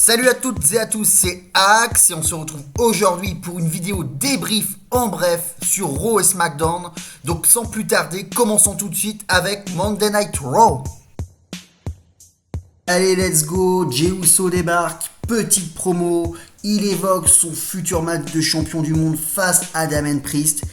Salut à toutes et à tous, c'est Axe et on se retrouve aujourd'hui pour une vidéo débrief en bref sur Raw et SmackDown. Donc sans plus tarder, commençons tout de suite avec Monday Night Raw. Allez, let's go, Jey Uso débarque, petite promo, il évoque son futur match de champion du monde face à Damian Priest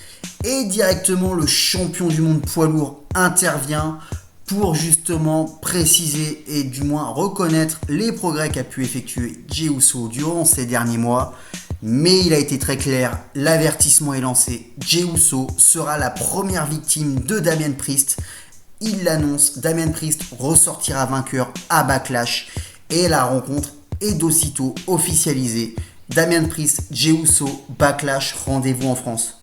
et directement le champion du monde poids lourd intervient pour justement préciser et du moins reconnaître les progrès qu'a pu effectuer Jey Uso durant ces derniers mois. Mais il a été très clair, l'avertissement est lancé, Jey Uso sera la première victime de Damian Priest. Il l'annonce, Damian Priest ressortira vainqueur à Backlash et la rencontre est d'aussitôt officialisée. Damian Priest, Jey Uso, Backlash, rendez-vous en France.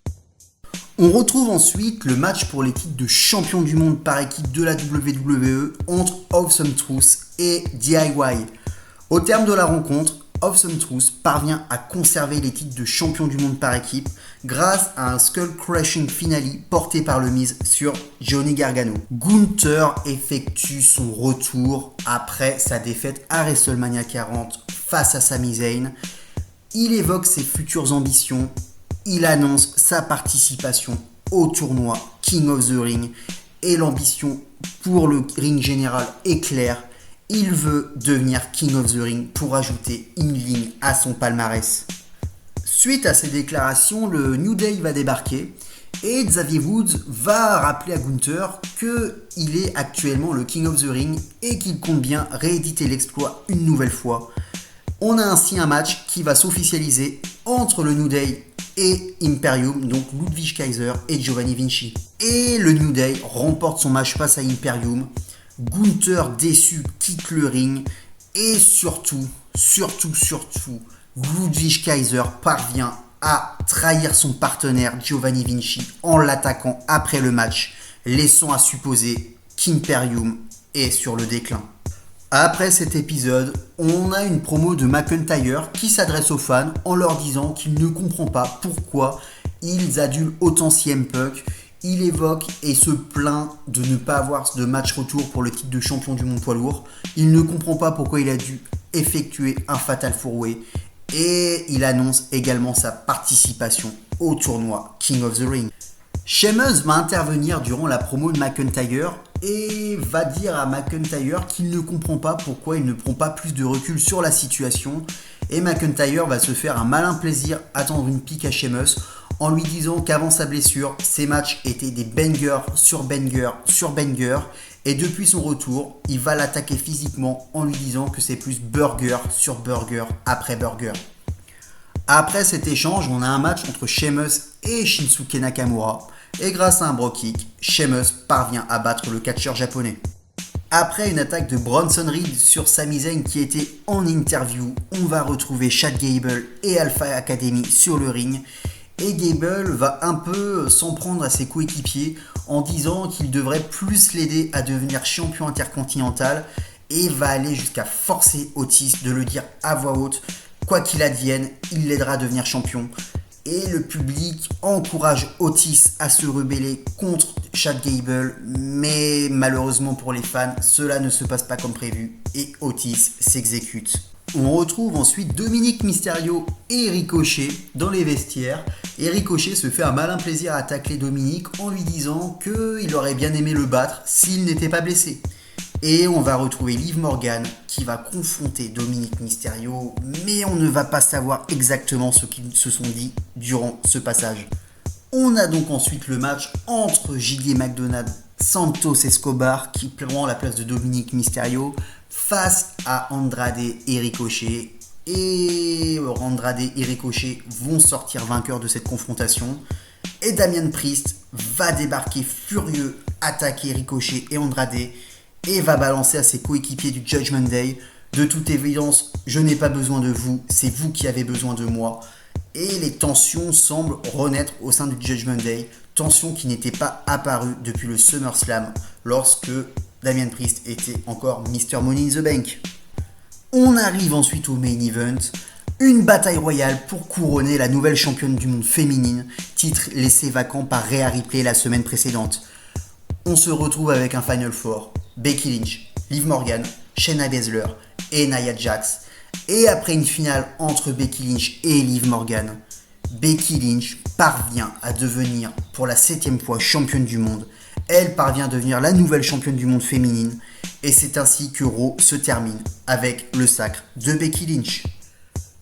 On retrouve ensuite le match pour les titres de champion du monde par équipe de la WWE entre Awesome Truth et DIY. Au terme de la rencontre, Awesome Truth parvient à conserver les titres de champion du monde par équipe grâce à un Skull Crushing Finale porté par le Miz sur Johnny Gargano. Gunther effectue son retour après sa défaite à WrestleMania 40 face à Sami Zayn. Il évoque ses futures ambitions. Il annonce sa participation au tournoi King of the Ring et l'ambition pour le ring général est claire. Il veut devenir King of the Ring pour ajouter une ligne à son palmarès. Suite à ces déclarations, le New Day va débarquer et Xavier Woods va rappeler à Gunther qu'il est actuellement le King of the Ring et qu'il compte bien rééditer l'exploit une nouvelle fois. On a ainsi un match qui va s'officialiser entre le New Day et Imperium, donc Ludwig Kaiser et Giovanni Vinci. Et le New Day remporte son match face à Imperium. Gunther déçu quitte le ring et surtout, Ludwig Kaiser parvient à trahir son partenaire Giovanni Vinci en l'attaquant après le match, laissant à supposer qu'Imperium est sur le déclin. Après cet épisode, on a une promo de McIntyre qui s'adresse aux fans en leur disant qu'il ne comprend pas pourquoi ils adulent autant CM Punk. Il évoque et se plaint de ne pas avoir de match retour pour le titre de champion du monde poids lourd. Il ne comprend pas pourquoi il a dû effectuer un Fatal 4-Way. Et il annonce également sa participation au tournoi King of the Ring. Sheamus va intervenir durant la promo de McIntyre et va dire à McIntyre qu'il ne comprend pas pourquoi il ne prend pas plus de recul sur la situation. Et McIntyre va se faire un malin plaisir à tendre une pique à Sheamus en lui disant qu'avant sa blessure, ses matchs étaient des bangers sur bangers sur bangers. Et depuis son retour, il va l'attaquer physiquement en lui disant que c'est plus burger sur burger après burger. Après cet échange, on a un match entre Sheamus et Shinsuke Nakamura. Et grâce à un Brogue Kick, Sheamus parvient à battre le catcheur japonais. Après une attaque de Bronson Reed sur Sami Zayn qui était en interview, on va retrouver Chad Gable et Alpha Academy sur le ring. Et Gable va un peu s'en prendre à ses coéquipiers en disant qu'il devrait plus l'aider à devenir champion intercontinental et va aller jusqu'à forcer Otis de le dire à voix haute. Quoi qu'il advienne, il l'aidera à devenir champion. Et le public encourage Otis à se rebeller contre Chad Gable, mais malheureusement pour les fans, cela ne se passe pas comme prévu et Otis s'exécute. On retrouve ensuite Dominic Mysterio et Ricochet dans les vestiaires. Et Ricochet se fait un malin plaisir à tacler Dominic en lui disant qu'il aurait bien aimé le battre s'il n'était pas blessé. Et on va retrouver Liv Morgan qui va confronter Dominic Mysterio, mais on ne va pas savoir exactement ce qu'ils se sont dit durant ce passage. On a donc ensuite le match entre J.D. McDonald, Santos Escobar qui prend la place de Dominic Mysterio face à Andrade et Ricochet. Et Andrade et Ricochet vont sortir vainqueurs de cette confrontation. Et Damian Priest va débarquer furieux, attaquer Ricochet et Andrade et va balancer à ses coéquipiers du Judgment Day. De toute évidence, je n'ai pas besoin de vous, c'est vous qui avez besoin de moi. Et les tensions semblent renaître au sein du Judgment Day, tensions qui n'étaient pas apparues depuis le SummerSlam lorsque Damian Priest était encore Mr. Money in the Bank. On arrive ensuite au main event, une bataille royale pour couronner la nouvelle championne du monde féminine, titre laissé vacant par Rhea Ripley la semaine précédente. On se retrouve avec un Final Four, Becky Lynch, Liv Morgan, Shayna Baszler et Nia Jax Et après une finale entre Becky Lynch et Liv Morgan, Becky Lynch parvient à devenir pour la 7e fois championne du monde. Elle parvient à devenir la nouvelle championne du monde féminine. Et c'est ainsi que Raw se termine avec le sacre de Becky Lynch.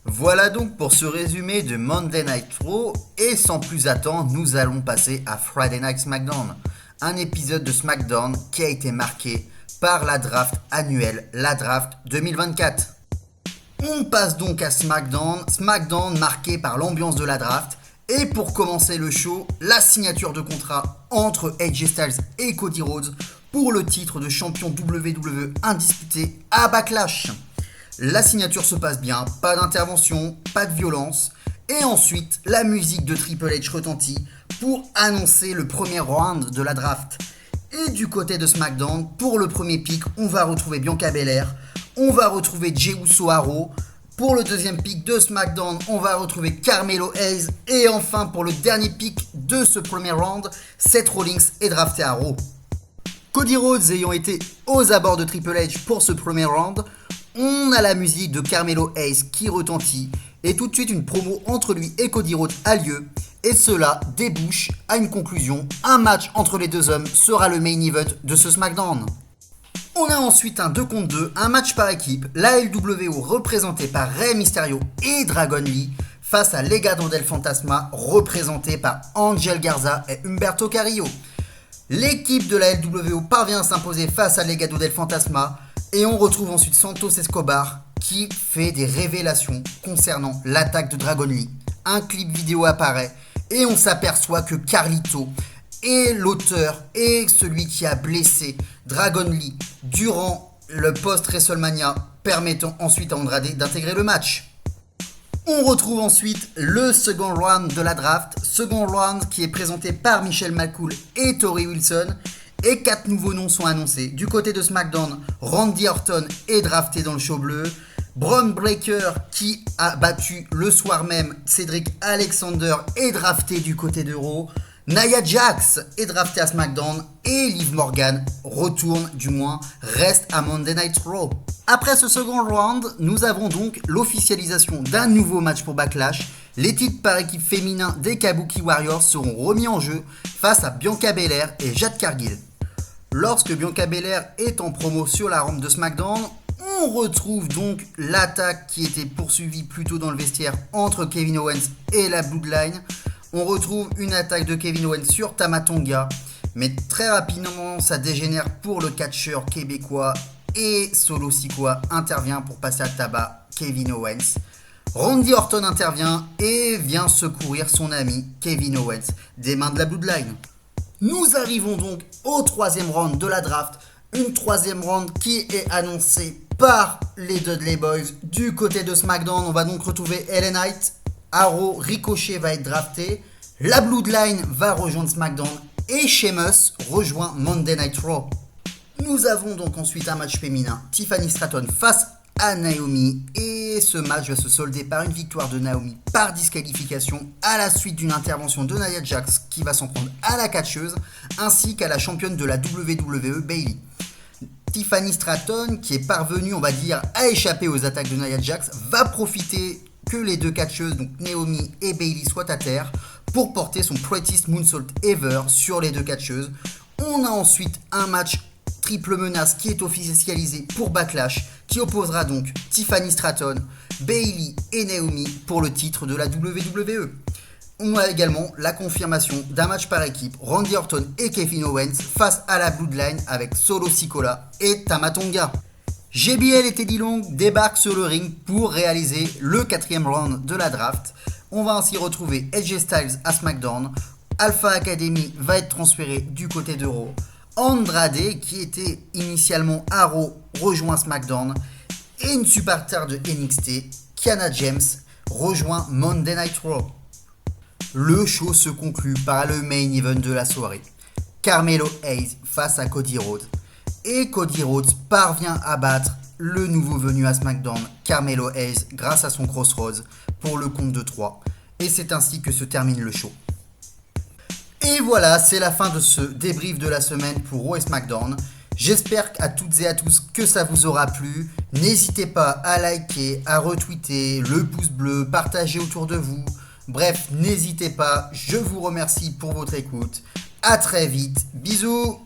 Voilà donc pour ce résumé de Monday Night Raw. Et sans plus attendre, nous allons passer à Friday Night SmackDown. Un épisode de SmackDown qui a été marqué par la draft annuelle, la draft 2024. On passe donc à SmackDown marqué par l'ambiance de la draft. Et pour commencer le show, la signature de contrat entre AJ Styles et Cody Rhodes pour le titre de champion WWE indisputé à Backlash. La signature se passe bien, pas d'intervention, pas de violence. Et ensuite, la musique de Triple H retentit pour annoncer le premier round de la draft. Et du côté de SmackDown, pour le premier pick, on va retrouver Bianca Belair, on va retrouver Jey Uso à Raw. Pour le deuxième pick de SmackDown, on va retrouver Carmelo Hayes. Et enfin, pour le dernier pick de ce premier round, Seth Rollins est drafté à Raw. Cody Rhodes ayant été aux abords de Triple H pour ce premier round, on a la musique de Carmelo Hayes qui retentit. Et tout de suite, une promo entre lui et Cody Rhodes a lieu. Et cela débouche à une conclusion. Un match entre les deux hommes sera le main event de ce SmackDown. On a ensuite un 2 contre 2, un match par équipe, la LWO représentée par Rey Mysterio et Dragon Lee face à Legado del Fantasma représenté par Angel Garza et Humberto Carrillo. L'équipe de la LWO parvient à s'imposer face à Legado del Fantasma et on retrouve ensuite Santos Escobar qui fait des révélations concernant l'attaque de Dragon Lee. Un clip vidéo apparaît et on s'aperçoit que Carlito est l'auteur et celui qui a blessé Dragon Lee durant le post-WrestleMania, permettant ensuite à Andrade d'intégrer le match. On retrouve ensuite le second round de la draft, second round qui est présenté par Michelle McCool et Tori Wilson, et 4 nouveaux noms sont annoncés. Du côté de SmackDown, Randy Orton est drafté dans le show bleu, Bron Breakker qui a battu le soir même Cedric Alexander est drafté du côté de Raw, Nia Jax est draftée à SmackDown et Liv Morgan retourne, du moins reste à Monday Night Raw. Après ce second round, nous avons donc l'officialisation d'un nouveau match pour Backlash. Les titres par équipe féminin des Kabuki Warriors seront remis en jeu face à Bianca Belair et Jade Cargill. Lorsque Bianca Belair est en promo sur la rampe de SmackDown, on retrouve donc l'attaque qui était poursuivie plus tôt dans le vestiaire entre Kevin Owens et la Bloodline. On retrouve une attaque de Kevin Owens sur Tama Tonga, mais très rapidement ça dégénère pour le catcheur québécois et Solo Sikoa intervient pour passer à tabac Kevin Owens. Randy Orton intervient et vient secourir son ami Kevin Owens des mains de la Bloodline. Nous arrivons donc au troisième round de la draft, une troisième round qui est annoncée par les Dudley Boys. Du côté de SmackDown, on va donc retrouver LA Knight. Raw, Ricochet va être drafté, la Bloodline va rejoindre SmackDown et Sheamus rejoint Monday Night Raw. Nous avons donc ensuite un match féminin, Tiffany Stratton face à Naomi et ce match va se solder par une victoire de Naomi par disqualification à la suite d'une intervention de Nia Jax qui va s'en prendre à la catcheuse ainsi qu'à la championne de la WWE Bayley. Tiffany Stratton qui est parvenue, on va dire, à échapper aux attaques de Nia Jax va profiter que les deux catcheuses, donc Naomi et Bayley, soient à terre pour porter son Prettiest Moonsault Ever sur les deux catcheuses. On a ensuite un match triple menace qui est officialisé pour Backlash qui opposera donc Tiffany Stratton, Bayley et Naomi pour le titre de la WWE. On a également la confirmation d'un match par équipe, Randy Orton et Kevin Owens face à la Bloodline avec Solo Sikoa et Tama Tonga. JBL et Teddy Long débarquent sur le ring pour réaliser le 4e round de la draft. On va ainsi retrouver AJ Styles à SmackDown. Alpha Academy va être transféré du côté de Raw. Andrade, qui était initialement à Raw, rejoint SmackDown. Et une superstar de NXT, Kiana James, rejoint Monday Night Raw. Le show se conclut par le main event de la soirée. Carmelo Hayes face à Cody Rhodes. Et Cody Rhodes parvient à battre le nouveau venu à SmackDown, Carmelo Hayes, grâce à son Crossroads pour le compte de 3. Et c'est ainsi que se termine le show. Et voilà, c'est la fin de ce débrief de la semaine pour Raw et SmackDown. J'espère à toutes et à tous que ça vous aura plu. N'hésitez pas à liker, à retweeter, le pouce bleu, partager autour de vous. Bref, n'hésitez pas. Je vous remercie pour votre écoute. À très vite. Bisous.